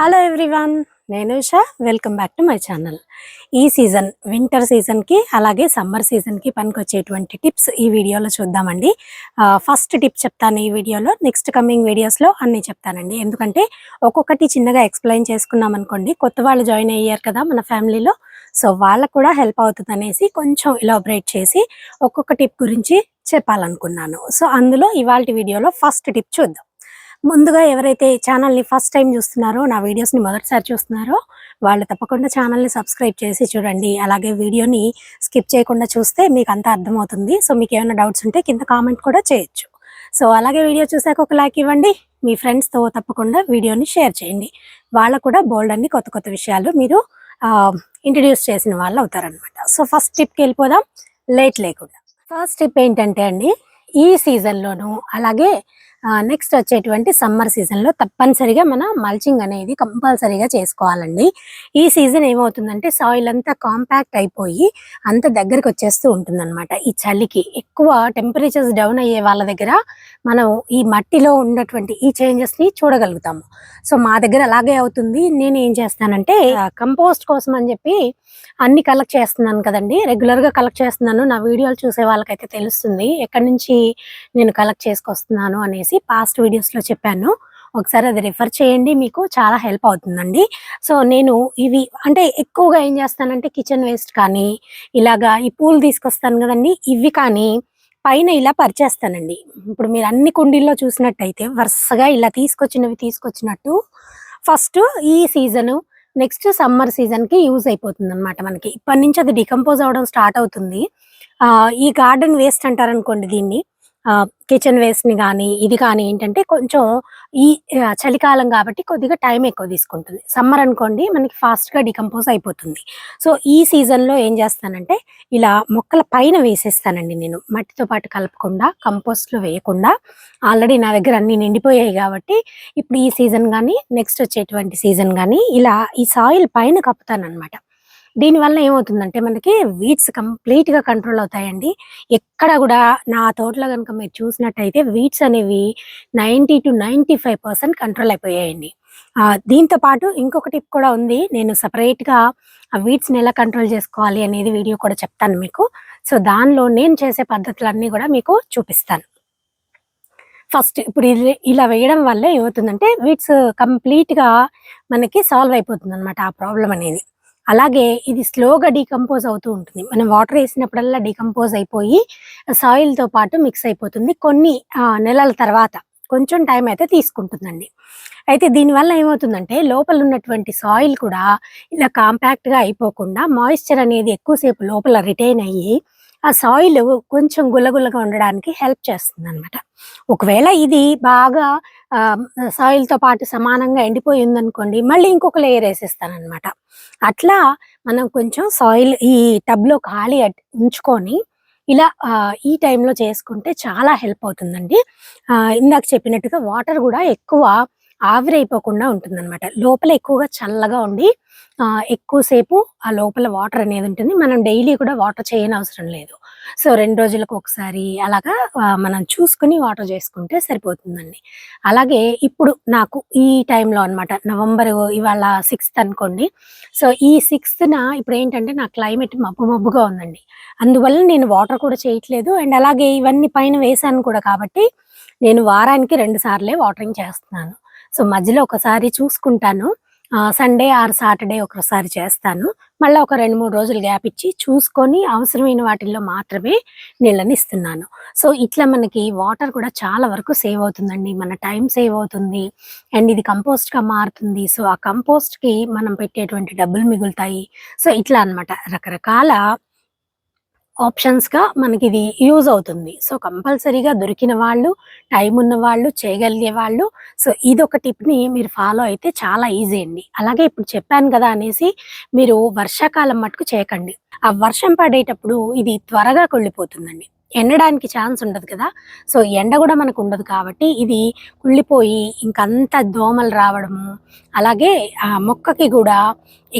Hello everyone, నేను Usha. Welcome back to my channel. ఈ season winter సీజన్కి అలాగే సమ్మర్ సీజన్కి పనికొచ్చేటువంటి టిప్స్ ఈ వీడియోలో చూద్దామండి. ఫస్ట్ టిప్ చెప్తాను ఈ వీడియోలో, నెక్స్ట్ కమింగ్ వీడియోస్లో అన్నీ చెప్తానండి. ఎందుకంటే ఒక్కొక్కటి చిన్నగా ఎక్స్ప్లెయిన్ చేసుకున్నాం అనుకోండి, కొత్త వాళ్ళు జాయిన్ అయ్యారు కదా మన ఫ్యామిలీలో, సో వాళ్ళకు కూడా హెల్ప్ అవుతుంది అనేసి కొంచెం ఇలాబరేట్ చేసి ఒక్కొక్క టిప్ గురించి చెప్పాలనుకున్నాను. సో అందులో ఇవాళ వీడియోలో ఫస్ట్ టిప్ చూద్దాం. ముందుగా ఎవరైతే ఛానల్ని ఫస్ట్ టైం చూస్తున్నారో, నా వీడియోస్ని మొదటిసారి చూస్తున్నారో వాళ్ళు తప్పకుండా ఛానల్ని సబ్స్క్రైబ్ చేసి చూడండి. అలాగే వీడియోని స్కిప్ చేయకుండా చూస్తే మీకు అంతా అర్థమవుతుంది. సో మీకు ఏమైనా డౌట్స్ ఉంటే కింద కామెంట్ కూడా చేయొచ్చు. సో అలాగే వీడియో చూసాక ఒక లైక్ ఇవ్వండి. మీ ఫ్రెండ్స్తో తప్పకుండా వీడియోని షేర్ చేయండి. వాళ్ళకు కూడా బోల్డ్ అన్ని కొత్త కొత్త విషయాలు మీరు ఇంట్రడ్యూస్ చేసిన వాళ్ళు అవుతారనమాట. సో ఫస్ట్ టిప్కి వెళ్ళిపోదాం లేట్ లేకుండా. ఫస్ట్ టిప్ ఏంటంటే అండి, ఈ సీజన్లోనూ అలాగే నెక్స్ట్ వచ్చేటువంటి సమ్మర్ సీజన్లో తప్పనిసరిగా మన మల్చింగ్ అనేది కంపల్సరీగా చేసుకోవాలండి. ఈ సీజన్ ఏమవుతుందంటే సాయిల్ అంతా కాంపాక్ట్ అయిపోయి అంత దగ్గరికి వచ్చేస్తూ ఉంటుందన్నమాట. ఈ చలికి ఎక్కువ టెంపరేచర్స్ డౌన్ అయ్యే వాళ్ళ దగ్గర మనం ఈ మట్టిలో ఉన్నటువంటి ఈ చేంజెస్ని చూడగలుగుతాము. సో మా దగ్గర అలాగే అవుతుంది. నేను ఏం చేస్తానంటే కంపోస్ట్ కోసం అని చెప్పి అన్ని కలెక్ట్ చేస్తున్నాను కదండి, రెగ్యులర్గా కలెక్ట్ చేస్తున్నాను. నా వీడియోలు చూసే వాళ్ళకైతే తెలుస్తుంది ఎక్కడి నుంచి నేను కలెక్ట్ చేసుకొస్తున్నాను అనేసి. పాస్ట్ వీడియోస్లో చెప్పాను, ఒకసారి అది రిఫర్ చేయండి, మీకు చాలా హెల్ప్ అవుతుందండి. సో నేను ఇవి అంటే ఎక్కువగా ఏం చేస్తానంటే కిచెన్ వేస్ట్ కానీ ఇలాగా ఈ పూలు తీసుకొస్తాను కదండి, ఇవి కానీ పైన ఇలా పరిచేస్తానండి. ఇప్పుడు మీరు అన్ని కుండీల్లో చూసినట్టయితే వరుసగా ఇలా తీసుకొచ్చినట్టు ఫస్ట్ ఈ సీజను నెక్స్ట్ సమ్మర్ సీజన్కి యూజ్ అయిపోతుంది అనమాట. మనకి ఇప్పటి నుంచి అది డికంపోజ్ అవడం స్టార్ట్ అవుతుంది. ఈ గార్డెన్ వేస్ట్ అంటారనుకోండి దీన్ని, కిచెన్ వేస్ట్ని కానీ ఇది కానీ ఏంటంటే కొంచెం ఈ చలికాలం కాబట్టి కొద్దిగా టైం ఎక్కువ తీసుకుంటుంది. సమ్మర్ అనుకోండి మనకి ఫాస్ట్గా డికంపోజ్ అయిపోతుంది. సో ఈ సీజన్లో ఏం చేస్తానంటే ఇలా మొక్కల పైన వేసేస్తానండి. నేను మట్టితో పాటు కలపకుండా, కంపోస్ట్లో వేయకుండా, ఆల్రెడీ నా దగ్గర అన్నీ నిండిపోయాయి కాబట్టి ఇప్పుడు ఈ సీజన్ కానీ నెక్స్ట్ వచ్చేటువంటి సీజన్ కానీ ఇలా ఈ సాయిల్ పైన కప్పుతానమాట. దీనివల్ల ఏమవుతుందంటే మనకి వీడ్స్ కంప్లీట్గా కంట్రోల్ అవుతాయండి. ఎక్కడ కూడా నా తోటలో కనుక మీరు చూసినట్టయితే వీడ్స్ అనేవి 90 to 95% కంట్రోల్ అయిపోయాయండి. దీంతో పాటు ఇంకొక టిప్ కూడా ఉంది. నేను సపరేట్గా ఆ వీడ్స్ని ఎలా కంట్రోల్ చేసుకోవాలి అనేది వీడియో కూడా చెప్తాను మీకు. సో దానిలో నేను చేసే పద్ధతులన్నీ కూడా మీకు చూపిస్తాను. ఫస్ట్ ఇప్పుడు ఇలా వేయడం వల్ల ఏమవుతుందంటే వీడ్స్ కంప్లీట్గా మనకి సాల్వ్ అయిపోతుంది అనమాట ఆ ప్రాబ్లం అనేది. అలాగే ఇది స్లోగా డీకంపోజ్ అవుతూ ఉంటుంది. మనం వాటర్ వేసినప్పుడల్లా డీకంపోజ్ అయిపోయి సాయిల్తో పాటు మిక్స్ అయిపోతుంది. కొన్ని నెలల తర్వాత కొంచెం టైం అయితే తీసుకుంటుందండి. అయితే దీనివల్ల ఏమవుతుందంటే లోపల ఉన్నటువంటి సాయిల్ కూడా ఇలా కాంపాక్ట్గా అయిపోకుండా మాయిశ్చర్ అనేది ఎక్కువసేపు లోపల రిటైన్ అయ్యి ఆ సాయిల్ కొంచెం గుల్లగుల్లగా ఉండడానికి హెల్ప్ చేస్తుంది అనమాట. ఒకవేళ ఇది బాగా సాయిల్తో పాటు సమానంగా ఎండిపోయి ఉందనుకోండి, మళ్ళీ ఇంకొక లేయర్ వేసేస్తానమాట. అట్లా మనం కొంచెం సాయిల్ ఈ టబ్లో ఖాళీ ఉంచుకొని ఇలా ఈ టైంలో చేసుకుంటే చాలా హెల్ప్ అవుతుందండి. ఇందాక చెప్పినట్టుగా వాటర్ కూడా ఎక్కువ ఆవిరైపోకుండా ఉంటుందన్నమాట. లోపల ఎక్కువగా చల్లగా ఉండి ఎక్కువసేపు ఆ లోపల వాటర్ అనేది ఉంటుంది. మనం డైలీ కూడా వాటర్ చేయని అవసరం లేదు. సో 2 రోజులకు ఒకసారి అలాగా మనం చూసుకుని వాటర్ చేసుకుంటే సరిపోతుందండి. అలాగే ఇప్పుడు నాకు ఈ టైంలో అనమాట, నవంబర్ ఇవాళ 6th అనుకోండి. సో ఈ 6th ఇప్పుడు ఏంటంటే నా క్లైమేట్ మబ్బుగా ఉందండి. అందువల్ల నేను వాటర్ కూడా చేయట్లేదు. అండ్ అలాగే ఇవన్నీ పైన వేసాను కూడా కాబట్టి నేను వారానికి 2 సార్లే వాటరింగ్ చేస్తున్నాను. సో మధ్యలో ఒకసారి చూసుకుంటాను, సండే ఆర్ సాటర్డే ఒకసారి చేస్తాను. మళ్ళీ ఒక 2-3 రోజులు గ్యాప్ ఇచ్చి చూసుకొని అవసరమైన వాటిల్లో మాత్రమే నీళ్ళని ఇస్తున్నాను. సో ఇట్లా మనకి వాటర్ కూడా చాలా వరకు సేవ్ అవుతుందండి. మన టైం సేవ్ అవుతుంది అండ్ ఇది కంపోస్ట్గా మారుతుంది. సో ఆ కంపోస్ట్కి మనం పెట్టేటువంటి డబ్బులు మిగులుతాయి. సో ఇట్లా అనమాట రకరకాల ఆప్షన్స్గా మనకి ఇది యూజ్ అవుతుంది. సో కంపల్సరీగా దొరికిన వాళ్ళు, టైం ఉన్న వాళ్ళు, చేయగలిగే వాళ్ళు, సో ఇదొక టిప్ని మీరు ఫాలో అయితే చాలా ఈజీ అండి. అలాగే ఇప్పుడు చెప్పాను కదా అనేసి మీరు వర్షాకాలం మటుకు చేయకండి. ఆ వర్షం పడేటప్పుడు ఇది త్వరగా కుళ్ళిపోతుందండి. ఎండడానికి ఛాన్స్ ఉండదు కదా. సో ఎండ కూడా మనకు ఉండదు కాబట్టి ఇది కుళ్ళిపోయి ఇంకంత దోమలు రావడము, అలాగే ఆ మొక్కకి కూడా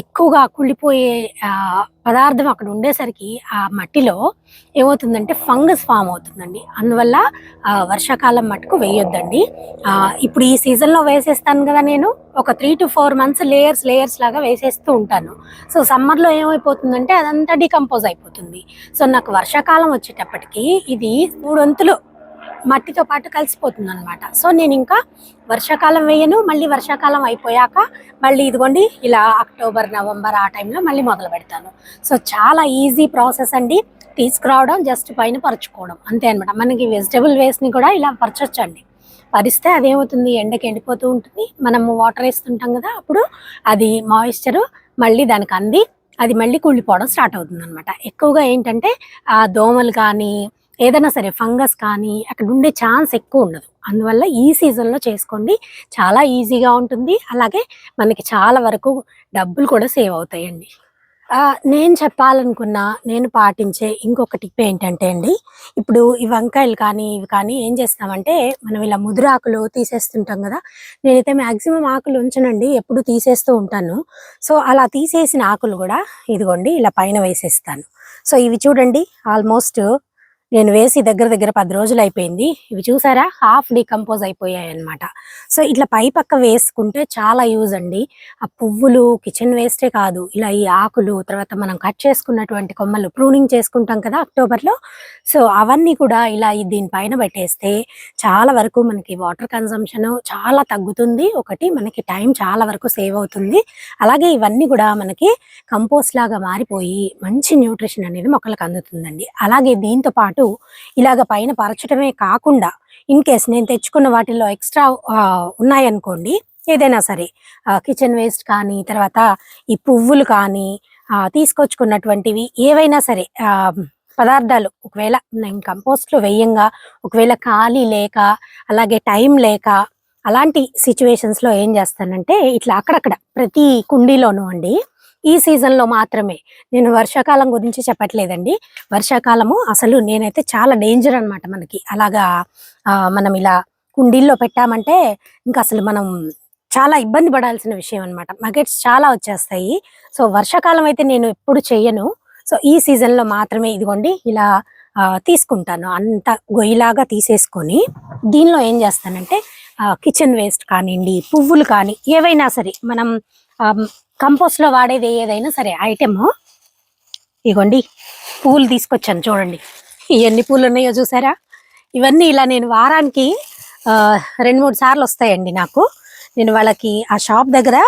ఎక్కువగా కుళ్ళిపోయే పదార్థం అక్కడ ఉండేసరికి ఆ మట్టిలో ఏమవుతుందంటే ఫంగస్ ఫామ్ అవుతుందండి. అందువల్ల వర్షాకాలం మట్టుకు వేయొద్దండి. ఇప్పుడు ఈ సీజన్లో వేసేస్తాను కదా, నేను ఒక 3 to 4 months లేయర్స్ లేయర్స్ లాగా వేసేస్తూ ఉంటాను. సో సమ్మర్లో ఏమైపోతుందంటే అదంతా డికంపోజ్ అయిపోతుంది. సో నాకు వర్షాకాలం వచ్చేటప్పటికి ఇది మూడొంతులు మట్టితో పాటు కలిసిపోతుంది అనమాట. సో నేను ఇంకా వర్షాకాలం వేయను, మళ్ళీ వర్షాకాలం అయిపోయాక మళ్ళీ ఇదిగోండి ఇలా అక్టోబర్ నవంబర్ ఆ టైంలో మళ్ళీ మొదలు పెడతాను. సో చాలా ఈజీ ప్రాసెస్ అండి. తీసుకురావడం, జస్ట్ పైన పరుచుకోవడం అంతే అనమాట. మనకి వెజిటబుల్ వేస్ట్ని కూడా ఇలా పరచొచ్చండి. పరిస్తే అదేమవుతుంది, ఎండకి ఎండిపోతూ ఉంటుంది. మనము వాటర్ వేస్తుంటాం కదా, అప్పుడు అది మాయిశ్చరు మళ్ళీ దానికి అంది అది మళ్ళీ కుళ్ళిపోవడం స్టార్ట్ అవుతుంది అనమాట. ఎక్కువగా ఏంటంటే దోమలు కానీ ఏదైనా సరే ఫంగస్ కానీ అక్కడ ఉండే ఛాన్స్ ఎక్కువ ఉండదు. అందువల్ల ఈ సీజన్లో చేసుకోండి, చాలా ఈజీగా ఉంటుంది. అలాగే మనకి చాలా వరకు డబ్బులు కూడా సేవ్ అవుతాయండి. నేను చెప్పాలనుకున్న, నేను పాటించే ఇంకొక టిప్ ఏంటంటే అండి, ఇప్పుడు ఈ వంకాయలు కానీ ఇవి కానీ ఏం చేస్తామంటే మనం ఇలా ముదురాకులు తీసేస్తుంటాం కదా. నేనైతే మ్యాక్సిమం ఆకులు ఉంచనండి, ఎప్పుడు తీసేస్తూ ఉంటాను. సో అలా తీసేసిన ఆకులు కూడా ఇదిగోండి ఇలా పైన వేసేస్తాను. సో ఇవి చూడండి, ఆల్మోస్ట్ నేను వేసి దగ్గర దగ్గర 10 రోజులు అయిపోయింది. ఇవి చూసారా, హాఫ్ డీకంపోజ్ అయిపోయాయి అనమాట. సో ఇట్లా పై పక్క వేసుకుంటే చాలా యూజ్ అండి. ఆ పువ్వులు కిచెన్ వేస్టే కాదు, ఇలా ఈ ఆకులు, తర్వాత మనం కట్ చేసుకున్నటువంటి కొమ్మలు ప్రూనింగ్ చేసుకుంటాం కదా అక్టోబర్లో. సో అవన్నీ కూడా ఇలా దీనిపైన పెట్టేస్తే చాలా వరకు మనకి వాటర్ కన్సంప్షన్ చాలా తగ్గుతుంది. ఒకటి మనకి టైం చాలా వరకు సేవ్ అవుతుంది. అలాగే ఇవన్నీ కూడా మనకి కంపోస్ట్ లాగా మారిపోయి మంచి న్యూట్రిషన్ అనేది మొక్కలకు అందుతుందండి. అలాగే దీంతో పాటు ఇలాగ పైన పరచడమే కాకుండా ఇన్ కేస్ నేను తెచ్చుకున్న వాటిల్లో ఎక్స్ట్రా ఉన్నాయనుకోండి, ఏదైనా సరే కిచెన్ వేస్ట్ కానీ, తర్వాత ఈ పువ్వులు కానీ, తీసుకొచ్చుకున్నటువంటివి ఏవైనా సరే పదార్థాలు ఒకవేళ నేను కంపోస్ట్లో వేయంగా ఒకవేళ ఖాళీ లేక అలాగే టైం లేక అలాంటి సిచ్యువేషన్స్లో ఏం చేస్తానంటే ఇట్లా అక్కడక్కడ ప్రతి కుండీలోనూ అండి, ఈ సీజన్లో మాత్రమే, నేను వర్షాకాలం గురించి చెప్పట్లేదండి. వర్షాకాలము అసలు నేనైతే చాలా డేంజర్ అనమాట మనకి. అలాగా మనం ఇలా కుండీల్లో పెట్టామంటే ఇంకా అసలు మనం చాలా ఇబ్బంది పడాల్సిన విషయం అనమాట. మగెట్స్ చాలా వచ్చేస్తాయి. సో వర్షాకాలం అయితే నేను ఎప్పుడు చెయ్యను. సో ఈ సీజన్లో మాత్రమే ఇదిగోండి ఇలా తీసుకుంటాను. అంత గొయ్యిలాగా తీసేసుకొని దీనిలో ఏం చేస్తానంటే కిచెన్ వేస్ట్ కానివ్వండి, పువ్వులు కానీ ఏవైనా సరే మనం కంపోస్ట్లో వాడేది ఏదైనా సరే ఐటెమ్, ఇగోండి పూలు తీసుకొచ్చాను చూడండి, ఎన్ని పూలు ఉన్నాయో చూసారా. ఇవన్నీ ఇలా నేను వారానికి 2-3 సార్లు వస్తాయండి నాకు. నేను వాళ్ళకి ఆ షాప్ దగ్గర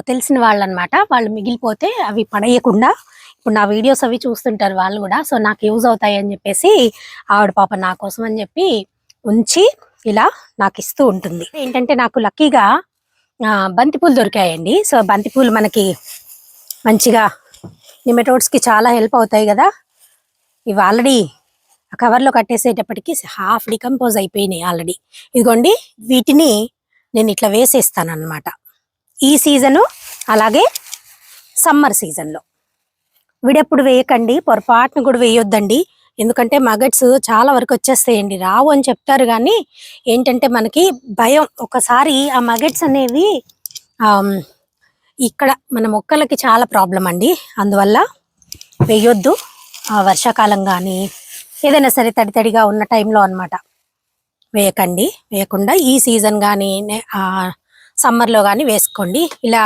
తెలిసిన వాళ్ళు అనమాట, వాళ్ళు మిగిలిపోతే అవి పడేయకుండా ఇప్పుడు నా వీడియోస్ అవి చూస్తుంటారు వాళ్ళు కూడా. సో నాకు యూజ్ అవుతాయి అని చెప్పేసి ఆవిడ పాప నా కోసం అని చెప్పి ఉంచి ఇలా నాకు ఇస్తూ ఉంటుంది. ఏంటంటే నాకు లక్కీగా బంతిపూలు దొరికాయండి. సో బంతిపూలు మనకి మంచిగా నిమెటోడ్స్కి చాలా హెల్ప్ అవుతాయి కదా. ఇవి ఆల్రెడీ కవర్లో కట్టేసేటప్పటికి హాఫ్ డికంపోజ్ అయిపోయినాయి ఆల్రెడీ. ఇదిగోండి వీటిని నేను ఇట్లా వేసేస్తాను అనమాట ఈ సీజను. అలాగే సమ్మర్ సీజన్లో విడెప్పుడు వేయకండి, పొరపాటును కూడా వేయొద్దండి. ఎందుకంటే మగట్స్ చాలా వరకు వచ్చేస్తాయండి, రావు అని చెప్తారు కానీ ఏంటంటే మనకి భయం. ఒకసారి ఆ మగట్స్ అనేవి ఇక్కడ మన మొక్కలకి చాలా ప్రాబ్లం అండి. అందువల్ల వేయొద్దు. వర్షాకాలం కానీ ఏదైనా సరే తడి తడిగా ఉన్న టైంలో అనమాట వేయకండి. వేయకుండా ఈ సీజన్ కానీ సమ్మర్లో కానీ వేసుకోండి. ఇలా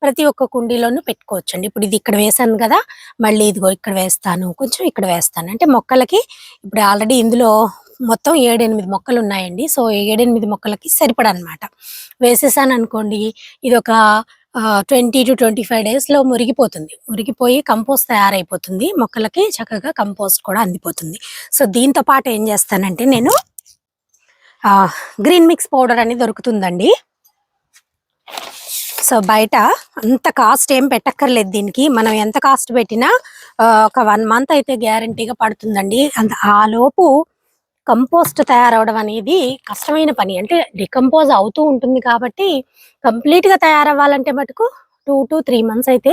ప్రతి ఒక్క కుండీలోనూ పెట్టుకోవచ్చండి. ఇప్పుడు ఇది ఇక్కడ వేసాను కదా, మళ్ళీ ఇదిగో ఇక్కడ వేస్తాను, కొంచెం ఇక్కడ వేస్తాను. అంటే మొక్కలకి ఇప్పుడు ఆల్రెడీ ఇందులో మొత్తం 7-8 మొక్కలు ఉన్నాయండి. సో 7-8 మొక్కలకి సరిపడా అనమాట వేసేసాను అనుకోండి. ఇది ఒక 20 to 25 డేస్లో మురిగిపోతుంది. మురిగిపోయి కంపోస్ట్ తయారైపోతుంది. మొక్కలకి చక్కగా కంపోస్ట్ కూడా అందిపోతుంది. సో దీంతో పాటు ఏం చేస్తానంటే నేను గ్రీన్ మిక్స్ పౌడర్ అనేది దొరుకుతుందండి. సో బయట అంత కాస్ట్ ఏం పెట్టక్కర్లేదు దీనికి. మనం ఎంత కాస్ట్ పెట్టినా ఒక 1 month అయితే గ్యారంటీగా పడుతుందండి. ఆ లోపు కంపోస్ట్ తయారవడం అనేది కష్టమైన పని. అంటే డికంపోజ్ అవుతూ ఉంటుంది కాబట్టి కంప్లీట్గా తయారవ్వాలంటే మటుకు 2 to 3 మంత్స్ అయితే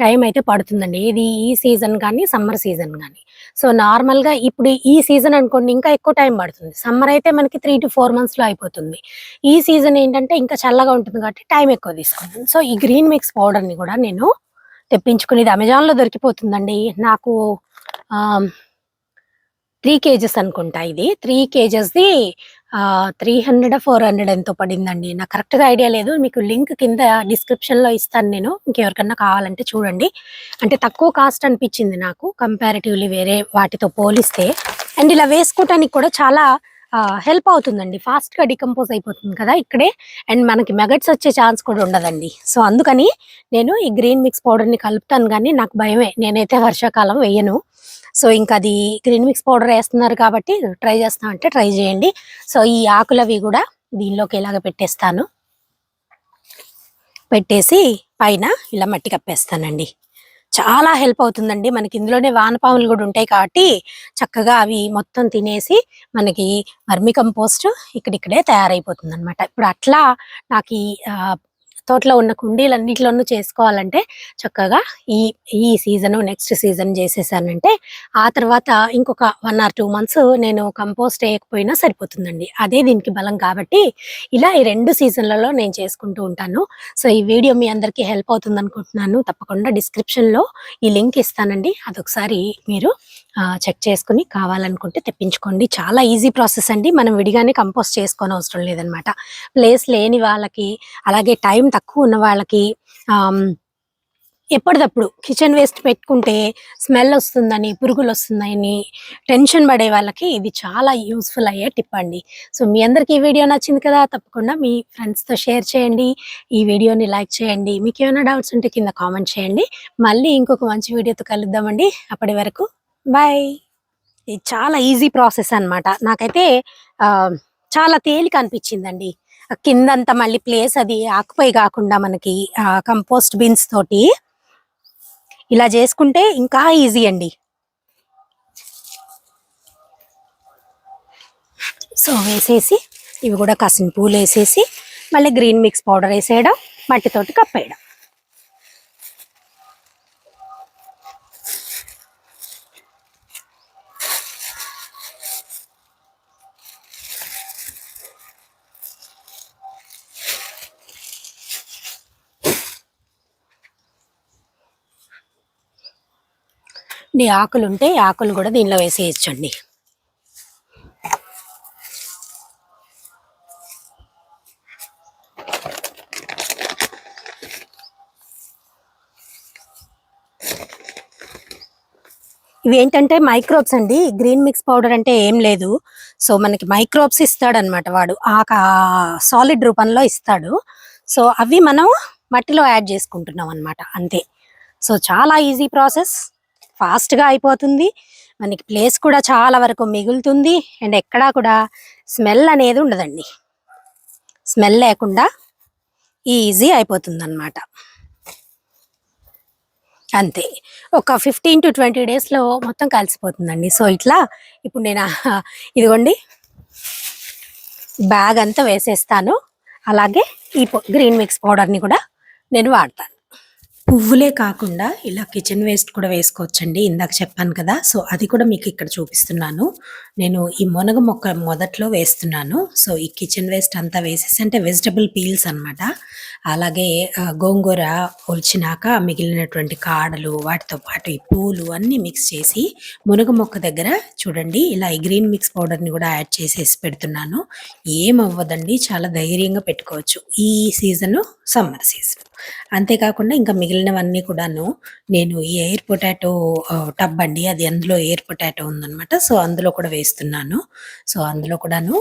టైం అయితే పడుతుందండి. ఇది ఈ సీజన్ కానీ, సమ్మర్ సీజన్ కానీ. సో, నార్మల్‌గా ఇప్పుడు ఈ సీజన్ అనుకోండి ఇంకా ఎక్కువ టైం పడుతుంది. సమ్మర్ అయితే మనకి 3-4 మంత్స్‌లో అయిపోతుంది. ఈ సీజన్ ఏంటంటే ఇంకా చల్లగా ఉంటుంది కాబట్టి టైం ఎక్కువ తీసుకుంటుంది. సో, ఈ గ్రీన్ మిక్స్ పౌడర్‌ని కూడా నేను తెప్పించుకుని ఇది అమెజాన్‌లో దొరికిపోతుందండి. నాకు ఆహ్, 3 కేజెస్ అనుకుంటా ఇది. 3 కేజెస్‌ది 300, 400 ఎంతో పడిందండి. నాకు కరెక్ట్‌గా ఐడియా లేదు. మీకు లింక్ కింద డిస్క్రిప్షన్‌లో ఇస్తాను నేను. ఇంకెవరికన్నా కావాలంటే చూడండి. అంటే తక్కువ కాస్ట్ అనిపించింది నాకు కంపారిటివ్‌లీ వేరే వాటితో పోలిస్తే. అండ్ ఇలా వేసుకోవటానికి కూడా చాలా హెల్ప్ అవుతుందండి. ఫాస్ట్‌గా డీకంపోజ్ అయిపోతుంది కదా ఇక్కడే. అండ్ మనకి మెగట్స్ వచ్చే ఛాన్స్ కూడా ఉండదండి. సో, అందుకని నేను ఈ గ్రీన్ మిక్స్ పౌడర్‌ని కలుపుతాను గానీ నాకు భయమే. నేనైతే వర్షాకాలం వేయను. సో, ఇంకది గ్రీన్ మిక్స్ పౌడర్ ఏస్తున్నారు కాబట్టి ట్రై చేస్తా అంటే ట్రై చేయండి. సో, ఈ ఆకులవి గూడా దీనిలోకి ఇలాగ పెట్టేస్తాను. పెట్టేసి పైన ఇలా మట్టి కప్పేస్తానండి. చాలా హెల్ప్ అవుతుందండి. మనకి ఇందులోనే వానపాములు గూడా ఉంటాయి కాబట్టి చక్కగా అవి మొత్తం తినేసి మనకి వర్మి కంపోస్ట్ ఇక్కడిక్కడే తయారైపోతుందనమాట. ఇప్పుడు అట్లా నాకీ తోటలో ఉన్న కుండీలన్నిటిలోనూ చేసుకోవాలంటే చక్కగా ఈ ఈ సీజను నెక్స్ట్ సీజన్ చేసేసానంటే ఆ తర్వాత ఇంకొక 1 or 2 మంత్స్ నేను కంపోస్ట్ వేయకపోయినా సరిపోతుందండి. అదే దీనికి బలం కాబట్టి ఇలా ఈ 2 సీజన్లలో నేను చేసుకుంటూ ఉంటాను. సో, ఈ వీడియో మీ అందరికీ హెల్ప్ అవుతుంది అనుకుంటున్నాను. తప్పకుండా డిస్క్రిప్షన్‌లో ఈ లింక్ ఇస్తానండి. అదొకసారి మీరు చెక్ చేసుకుని కావాలనుకుంటే తెప్పించుకోండి. చాలా ఈజీ ప్రాసెస్ అండి. మనం విడిగానే కంపోస్ట్ చేసుకోనవసరం లేదనమాట. ప్లేస్ లేని వాళ్ళకి, అలాగే టైం తక్కువ ఉన్న వాళ్ళకి ఎప్పటిదప్పుడు కిచెన్ వేస్ట్ పెట్టుకుంటే స్మెల్ వస్తుందని, పురుగులొస్తుందని టెన్షన్ పడే వాళ్ళకి ఇది చాలా యూజ్‌ఫుల్ అయ్యే టిప్ అండి. సో, మీ అందరికీ ఈ వీడియో నచ్చింది కదా! తప్పకుండా మీ ఫ్రెండ్స్‌తో షేర్ చేయండి. ఈ వీడియోని లైక్ చేయండి. మీకేమైనా డౌట్స్ ఉంటే కింద కామెంట్ చేయండి. మళ్ళీ ఇంకొక మంచి వీడియోతో కలుద్దామండి. అప్పటి వరకు బాయ్. ఇది చాలా ఈజీ ప్రాసెస్ అన్నమాట. నాకైతే ఆహ్, చాలా తేలిక అనిపించిందండి. కిందంతా మళ్ళీ ప్లేస్ అది ఆక్యుపై కాకుండా మనకి కంపోస్ట్ బిన్స్ తోటి ఇలా చేసుకుంటే ఇంకా ఈజీ అండి. సో, వేసేసి ఇవి కూడా కాసిన పూలేసేసి మళ్ళీ గ్రీన్ మిక్స్ పౌడర్ వేసేయడం, మట్టితోటి కప్పేయడం. ఈ ఆకులుంటే ఆకులు కూడా దీనిలో వేసేయచ్చండి. ఇవి ఏంటంటే మైక్రోబ్స్ అండి. గ్రీన్ మిక్స్ పౌడర్ అంటే ఏం లేదు. సో, మనకి మైక్రోబ్స్ ఇస్తాడనమాట వాడు. సాలిడ్ రూపంలో ఇస్తాడు. సో, అవి మనం మట్టిలో యాడ్ చేసుకుంటున్నాం అనమాట అంతే. సో, చాలా ఈజీ ప్రాసెస్. ఫాస్ట్‌గా అయిపోతుంది. మనకి ప్లేస్ కూడా చాలా వరకు మిగులుతుంది. అండ్ ఎక్కడా కూడా స్మెల్ అనేది ఉండదండి. స్మెల్ లేకుండా ఈజీ అయిపోతుందనమాట. అంతే. ఒక 15-20 డేస్‌లో మొత్తం కలిసిపోతుందండి. సో, ఇట్లా ఇప్పుడు నేను ఇదిగోండి బ్యాగ్ అంతా వేసేస్తాను. అలాగే ఈ గ్రీన్ మిక్స్ పౌడర్‌ని కూడా నేను వాడతాను. పువ్వులే కాకుండా ఇలా కిచెన్ వేస్ట్ కూడా వేసుకోవచ్చండి. ఇందాక చెప్పాను కదా! సో, అది కూడా మీకు ఇక్కడ చూపిస్తున్నాను. నేను ఈ మునగ మొక్క మొదట్లో వేస్తున్నాను. సో, ఈ కిచెన్ వేస్ట్ అంతా వేసేసి అంటే వెజిటబుల్ పీల్స్ అనమాట. అలాగే గోంగూర ఒలిచినాక మిగిలినటువంటి కాడలు, వాటితో పాటు ఈ పూలు అన్నీ మిక్స్ చేసి మునగ మొక్క దగ్గర చూడండి ఇలా ఈ గ్రీన్ మిక్స్ పౌడర్‌ని కూడా యాడ్ చేసేసి పెడుతున్నాను. ఏమవ్వదండి. చాలా ధైర్యంగా పెట్టుకోవచ్చు. ఈ సీజను సమ్మర్ సీజన్. అంతేకాకుండా ఇంకా మిగిలినవన్నీ కూడాను నేను ఈ ఎయిర్ పొటాటో టబ్ అండి. అది అందులో ఎయిర్ పొటాటో ఉందనమాట. సో, అందులో కూడా వేస్తున్నాను. సో, అందులో కూడాను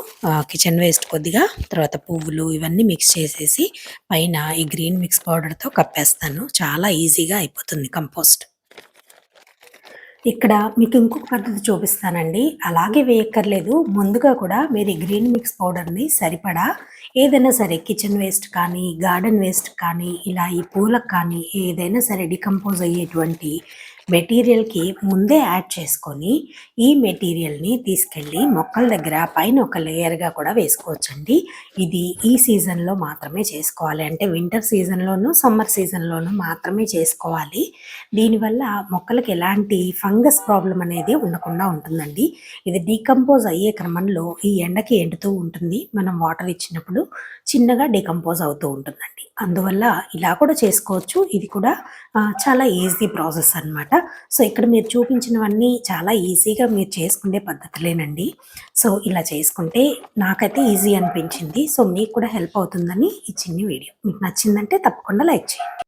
కిచెన్ వేస్ట్ కొద్దిగా, తర్వాత పువ్వులు ఇవన్నీ మిక్స్ చేసేసి పైన ఈ గ్రీన్ మిక్స్ పౌడర్‌తో కప్పేస్తాను. చాలా ఈజీగా అయిపోతుంది కంపోస్ట్. ఇక్కడ మీకు ఇంకొక పద్ధతి చూపిస్తానండి. అలాగే వేయక్కర్లేదు. ముందుగా కూడా మీరు ఈ గ్రీన్ మిక్స్ పౌడర్‌ని సరిపడా ఏదైనా సరే కిచెన్ వేస్ట్ కానీ, గార్డెన్ వేస్ట్ కానీ, ఇలా ఈ పూలకు కానీ ఏదైనా సరే డీకంపోజ్ అయ్యేటువంటి మెటీరియల్కి ముందే యాడ్ చేసుకొని ఈ మెటీరియల్ని తీసుకెళ్ళి మొక్కల దగ్గర పైన ఒక లేయర్గా కూడా వేసుకోవచ్చండి. ఇది ఈ సీజన్లో మాత్రమే చేసుకోవాలి, అంటే వింటర్ సీజన్లోనూ సమ్మర్ సీజన్లోనూ మాత్రమే చేసుకోవాలి. దీనివల్ల మొక్కలకి ఎలాంటి ఫంగస్ ప్రాబ్లం అనేది ఉండకుండా ఉంటుందండి. ఇది డీకంపోజ్ అయ్యే క్రమంలో ఈ ఎండకి ఎండుతూ ఉంటుంది, మనం వాటర్ ఇచ్చినప్పుడు చిన్నగా డీకంపోజ్ అవుతూ ఉంటుందండి. అందువల్ల ఇలా కూడా చేసుకోవచ్చు. ఇది కూడా చాలా ఈజీ ప్రాసెస్ అన్నమాట. సో ఇక్కడ మీరు చూపించినవన్నీ చాలా ఈజీగా మీరు చేసుకునే పద్ధతులేనండి. సో ఇలా చేసుకుంటే నాకైతే ఈజీ అనిపించింది. సో మీకు కూడా హెల్ప్ అవుతుందని ఈ చిన్ని వీడియో. మీకు నచ్చిందంటే తప్పకుండా లైక్ చేయండి.